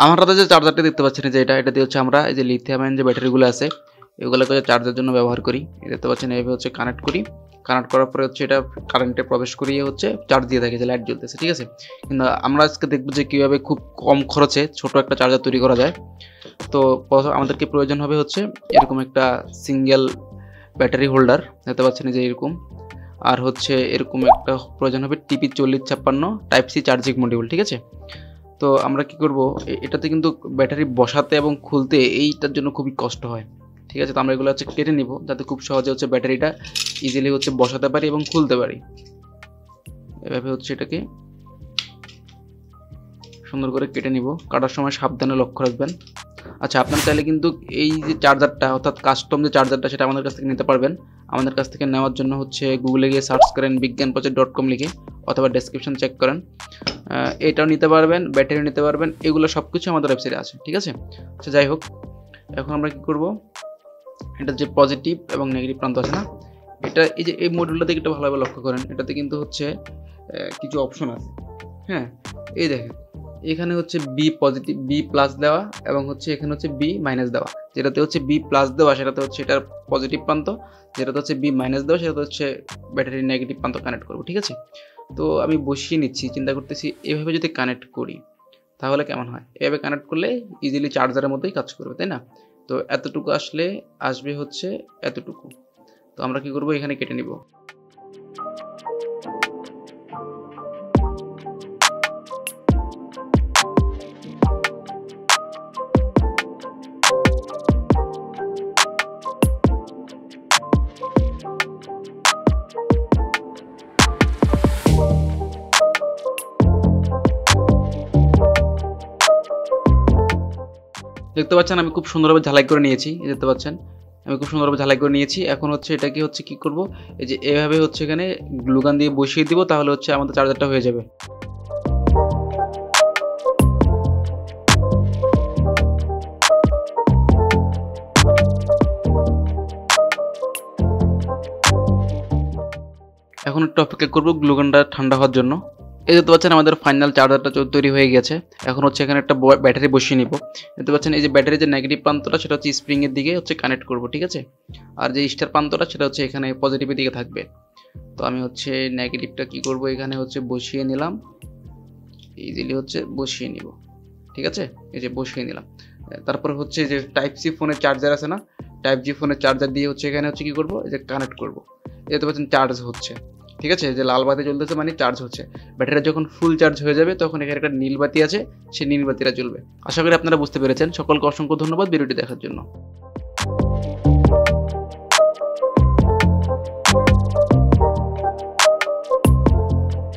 আমার হাতে যে চার্জারটি দেখতে পাচ্ছেন যে এটা দিয়ে হচ্ছে আমরা এই যে লিথিয়াম আয়ন যে ব্যাটারিগুলো আছে এগুলোকে চার্জের জন্য ব্যবহার করি। দেখতে পাচ্ছেন এইভাবে হচ্ছে কানেক্ট করি, কানেক্ট করার পরে হচ্ছে এটা কারেন্টে প্রবেশ করিয়ে হচ্ছে চার্জ দিয়ে থাকে যে লাইট জ্বলতেছে, ঠিক আছে। কিন্তু আমরা আজকে দেখবো যে কীভাবে খুব কম খরচে ছোট একটা চার্জার তৈরি করা যায়। তো আমাদেরকে প্রয়োজন হবে হচ্ছে এরকম একটা সিঙ্গেল ব্যাটারি হোল্ডার, দেখতে পাচ্ছেন যে এরকম। আর হচ্ছে এরকম একটা প্রয়োজন হবে টিপি 4056 টাইপ সি চার্জিং মডিউল, ঠিক আছে। তো আমরা কি করব, এটাতে কিন্তু ব্যাটারি বসাতে এবং খুলতে এইটার জন্য খুবই কষ্ট হয়, ঠিক আছে। তো আমরা এগুলো হচ্ছে কেটে নিব যাতে খুব সহজে হচ্ছে ব্যাটারিটা ইজিলি হচ্ছে বসাতে পারি এবং খুলতে পারি। এভাবে হচ্ছে এটাকে সুন্দর করে কেটে নিব, কাটার সময় সাবধানে লক্ষ্য রাখবেন। আচ্ছা, আপনার চাইলে কিন্তু এই যে চার্জারটা অর্থাৎ কাস্টম যে চার্জারটা সেটা আমাদের কাছ থেকে নিতে পারবেন। আমাদের কাছ থেকে নেওয়ার জন্য হচ্ছে গুগলে গিয়ে সার্চ করেন bignanproject.com লিখে, অথবা ডেসক্রিপশন চেক করেন। এটাও নিতে পারবেন, ব্যাটারি নিতে পারবেন, এগুলো সব কিছু আমাদের ওয়েবসাইটে আছে, ঠিক আছে। আচ্ছা, যাই হোক, এখন আমরা কি করব, এটা যে পজিটিভ এবং নেগেটিভ প্রান্ত আছে না, এটা এই যে এই মডিউলটাতে একটু ভালোভাবে লক্ষ্য করেন। এটাতে কিন্তু হচ্ছে কিছু অপশন আছে, হ্যাঁ। এই দেখেন এখানে হচ্ছে বি পজিটিভ, বি প্লাস দেওয়া, এবং হচ্ছে এখানে হচ্ছে বি মাইনাস দেওয়া। যেটাতে হচ্ছে বি প্লাস দেওয়া সেটাতে হচ্ছে এটার পজিটিভ প্রান্ত, যেটাতে হচ্ছে বি মাইনাস দেওয়া সেটাতে হচ্ছে ব্যাটারির নেগেটিভ প্রান্ত কানেক্ট করবো, ঠিক আছে। তো আমি বসিয়ে নিচ্ছি, চিন্তা করতেছি এভাবে যদি কানেক্ট করি তাহলে কেমন হয়। এভাবে কানেক্ট করলে ইজিলি চার্জারের মতোই কাজ করবে, তাই না। তো এতটুকু আসবে হচ্ছে এতটুকু। তো আমরা কি করব, এখানে কেটে নিব। দেখতে পাচ্ছেন আমি খুব সুন্দরভাবে ঝালাই করে নিয়েছি, দেখতে পাচ্ছেন আমি খুব সুন্দরভাবে ঝালাই করে নিয়েছি। এখন হচ্ছে এটাকে হচ্ছে কি করব, এই যে এভাবে হচ্ছে এখানে গ্লুগান দিয়ে বসিয়ে দিব, তাহলে হচ্ছে আমাদের চার্জারটা হয়ে যাবে। এখন একটু অপেক্ষা করবো গ্লুগানটা ঠান্ডা হওয়ার জন্য। এই দেখতে পাচ্ছেন আমাদের ফাইনাল চার্জারটা তৈরি হয়ে গেছে। এখন হচ্ছে এখানে একটা ব্যাটারি বসিয়ে নিব। দেখতে পাচ্ছেন এই যে ব্যাটারির যে নেগেটিভ প্রান্তটা সেটা হচ্ছে স্প্রিংয়ের দিকে হচ্ছে কানেক্ট করব, ঠিক আছে। আর যে স্টার প্রান্তটা সেটা হচ্ছে এখানে পজিটিভের দিকে থাকবে। তো আমি হচ্ছে নেগেটিভটা কি করব, এখানে হচ্ছে বসিয়ে নিলাম, ইজিলি হচ্ছে বসিয়ে নিব, ঠিক আছে। এই যে বসিয়ে নিলাম। তারপর হচ্ছে যে টাইপ সি ফোনের চার্জার আছে না, টাইপ জি ফোনের চার্জার দিয়ে হচ্ছে এখানে হচ্ছে কি করব, এই যে কানেক্ট করব। দেখতে পাচ্ছেন চার্জ হচ্ছে, ঠিক আছে। যে লাল বাতি জ্বলতেছে মানে চার্জ হচ্ছে। ব্যাটারি যখন ফুল চার্জ হয়ে যাবে তখন এখানে একটা নীল বাতি আছে, সেই নীল বাতিটা জ্বলবে। আশা করি আপনারা বুঝতে পেরেছেন। সকলকে অসংখ্য ধন্যবাদ ভিডিওটি দেখার জন্য।